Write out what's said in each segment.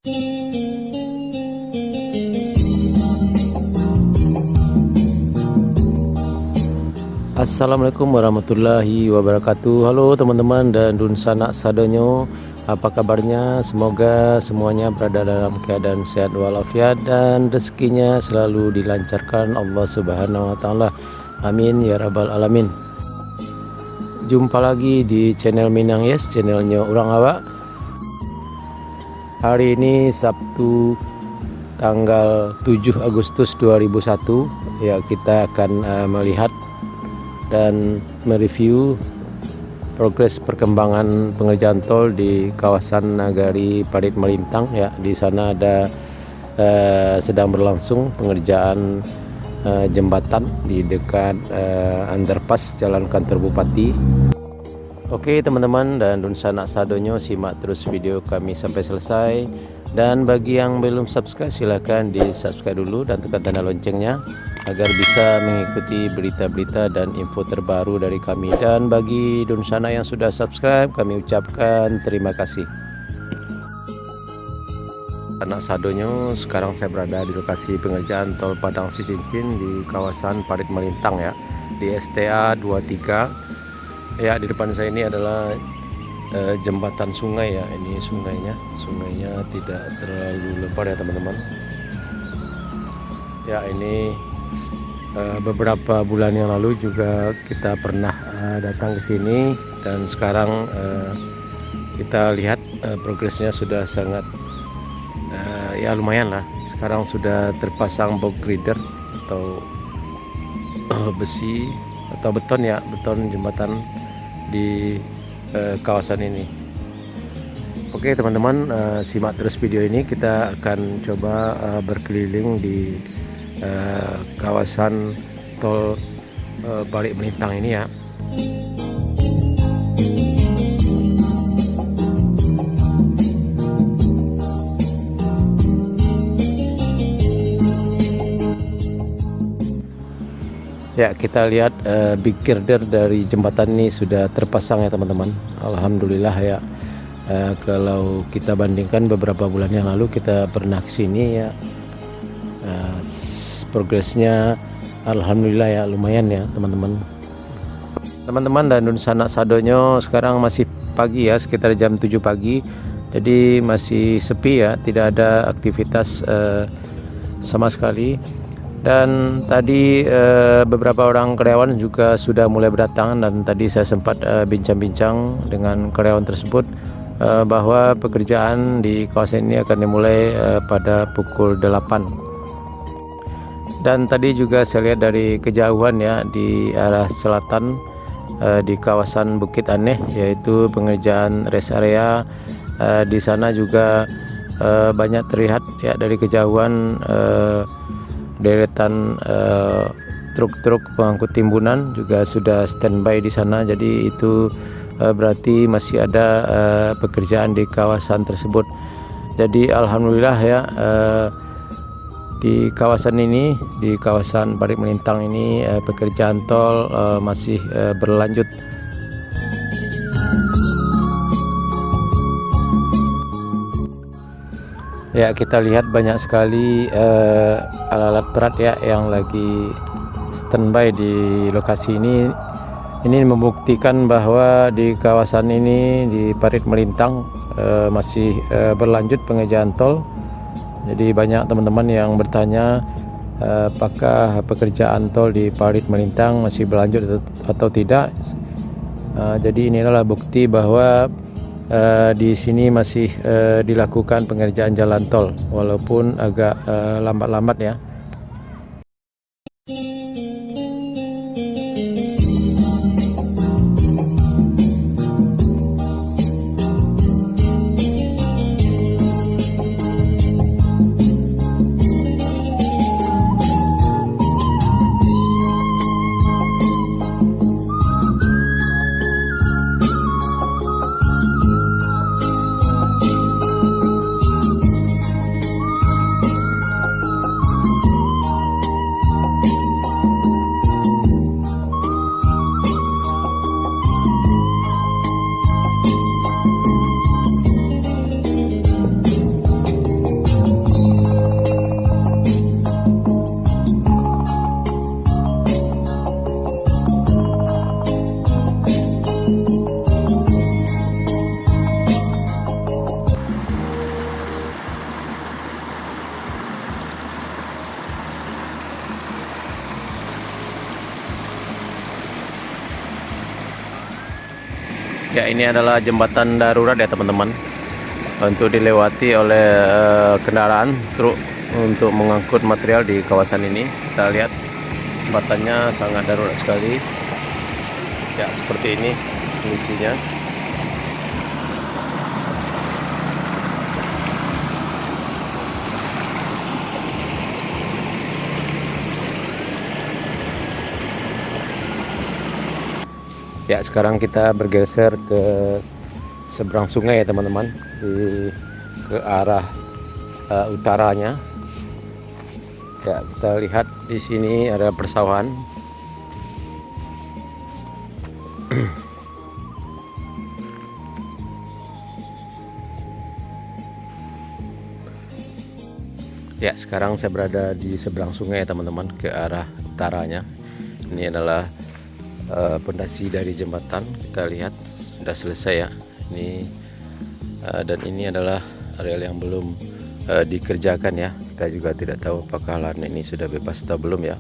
Assalamualaikum warahmatullahi wabarakatuh. Halo teman-teman dan dun sanak sadonyo, apa kabarnya? Semoga semuanya berada dalam keadaan sehat walafiat dan rezekinya selalu dilancarkan Allah Subhanahu wa taala. Amin ya rabbal alamin. Jumpa lagi di channel Minang Yes, channelnya Urang Awak. Hari ini Sabtu tanggal 7 Agustus 2001 ya, kita akan melihat dan mereview progres perkembangan pengerjaan tol di kawasan Nagari Parit Melintang ya. Di sana ada sedang berlangsung pengerjaan jembatan di dekat underpass Jalan Kantor Bupati. Oke teman-teman dan dun sanak sadonyo, simak terus video kami sampai selesai. Dan bagi yang belum subscribe, silahkan di subscribe dulu dan tekan tanda loncengnya agar bisa mengikuti berita-berita dan info terbaru dari kami. Dan bagi dun sanak yang sudah subscribe, kami ucapkan terima kasih. Anak sadonyo, sekarang saya berada di lokasi pengerjaan tol Padang Sicincin di kawasan Parit Melintang ya, di STA 23. Ya, di depan saya ini adalah jembatan sungai ya. Ini sungainya tidak terlalu lebar ya teman-teman. Ya, ini beberapa bulan yang lalu juga kita pernah datang ke sini, dan sekarang kita lihat progresnya sudah sangat ya lumayan lah. Sekarang sudah terpasang box girder atau besi atau beton ya, beton jembatan di kawasan ini. Oke teman-teman, simak terus video ini. Kita akan coba berkeliling di kawasan tol Parit Melintang ini ya. Ya, kita lihat big girder dari jembatan ini sudah terpasang ya teman-teman. Alhamdulillah ya. Kalau kita bandingkan beberapa bulan yang lalu kita pernah kesini ya, progresnya alhamdulillah ya lumayan ya teman-teman. Teman-teman dan dun sanak sadonyo, sekarang masih pagi ya, sekitar jam 7 pagi. Jadi masih sepi ya, tidak ada aktivitas sama sekali. Dan tadi beberapa orang karyawan juga sudah mulai berdatangan, dan tadi saya sempat bincang-bincang dengan karyawan tersebut bahwa pekerjaan di kawasan ini akan dimulai pada pukul 8. Dan tadi juga saya lihat dari kejauhan ya, di arah selatan di kawasan Bukit Aneh, yaitu pengerjaan rest area. Di sana juga banyak terlihat ya dari kejauhan deretan truk-truk pengangkut timbunan juga sudah standby di sana. Jadi itu berarti masih ada pekerjaan di kawasan tersebut. Jadi alhamdulillah ya, di kawasan ini, di kawasan Parit Melintang ini pekerjaan tol masih berlanjut. Ya, kita lihat banyak sekali alat-alat berat ya yang lagi standby di lokasi ini. Ini membuktikan bahwa di kawasan ini, di Parit Melintang, masih berlanjut pengerjaan tol. Jadi banyak teman-teman yang bertanya apakah pekerjaan tol di Parit Melintang masih berlanjut atau tidak. Jadi inilah bukti bahwa di sini masih dilakukan pengerjaan jalan tol, walaupun agak lambat-lambat ya. Ya, ini adalah jembatan darurat ya teman-teman, untuk dilewati oleh kendaraan truk untuk mengangkut material di kawasan ini. Kita lihat jembatannya sangat darurat sekali. Ya, seperti ini kondisinya. Ya, sekarang kita bergeser ke seberang sungai ya teman-teman, ke arah utaranya. Ya, kita lihat di sini ada persawahan. Ya, sekarang saya berada di seberang sungai ya teman-teman, ke arah utaranya. Ini adalah pondasi dari jembatan. Kita lihat sudah selesai ya ini, dan ini adalah areal yang belum dikerjakan ya. Kita juga tidak tahu apakah lahan ini sudah bebas atau belum ya.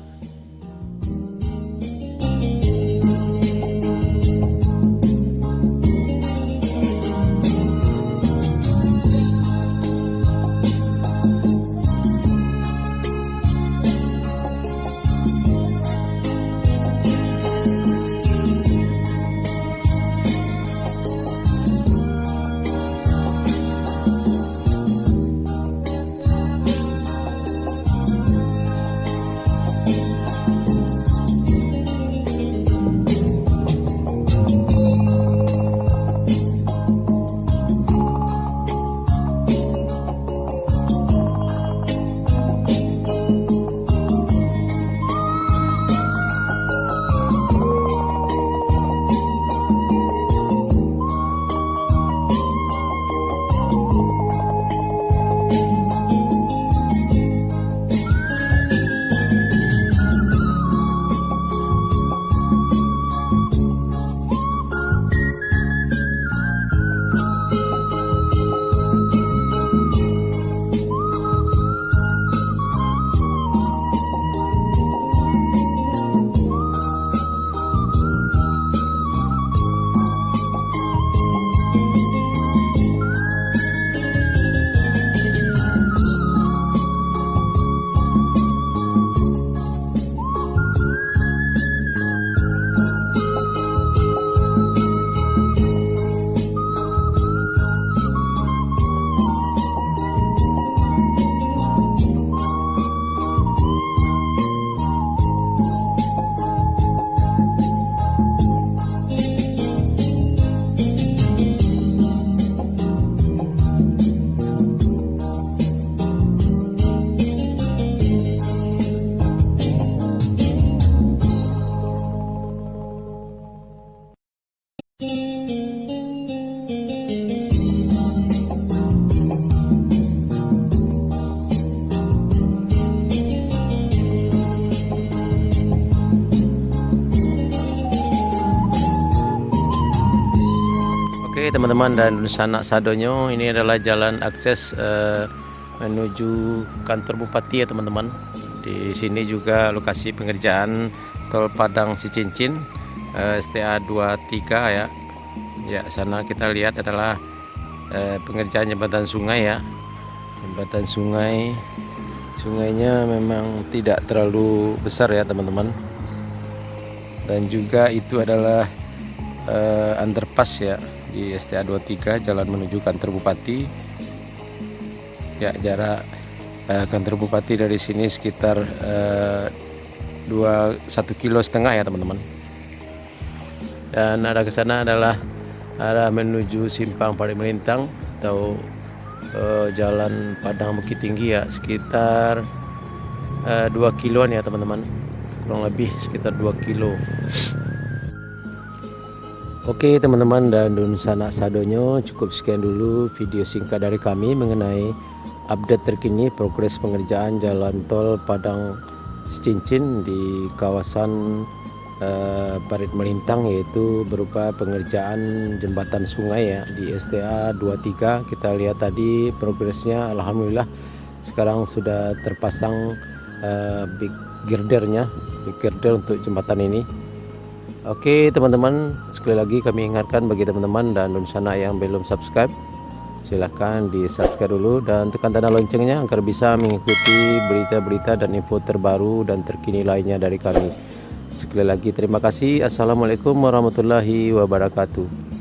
Oke teman-teman dan sanak sadonyo, ini adalah jalan akses menuju kantor bupati ya teman-teman. Di sini juga lokasi pengerjaan tol Padang Sicincin, STA 23 ya. Ya, sana kita lihat adalah pengerjaan jembatan sungai ya. Jembatan sungai, sungainya memang tidak terlalu besar ya teman-teman. Dan juga itu adalah underpass ya di STA 23, jalan menuju kantor bupati. Ya, jarak kantor bupati dari sini sekitar 1,5 kilo ya teman-teman. Dan arah ke sana adalah arah menuju Simpang Parit Melintang atau jalan Padang Bukit Tinggi ya, sekitar 2 kiloan ya teman-teman, kurang lebih sekitar 2 kilo. Oke teman-teman dan sanak sadonyo, cukup sekian dulu video singkat dari kami mengenai update terkini progres pengerjaan jalan tol Padang Sicincin di kawasan Parit Melintang, yaitu berupa pengerjaan jembatan sungai ya di STA 23. Kita lihat tadi progresnya, alhamdulillah sekarang sudah terpasang big girdernya, big girder untuk jembatan ini. Oke teman-teman, sekali lagi kami ingatkan bagi teman-teman dan di sana yang belum subscribe, silahkan di subscribe dulu dan tekan tanda loncengnya agar bisa mengikuti berita-berita dan info terbaru dan terkini lainnya dari kami. Sekali lagi terima kasih. Assalamualaikum warahmatullahi wabarakatuh.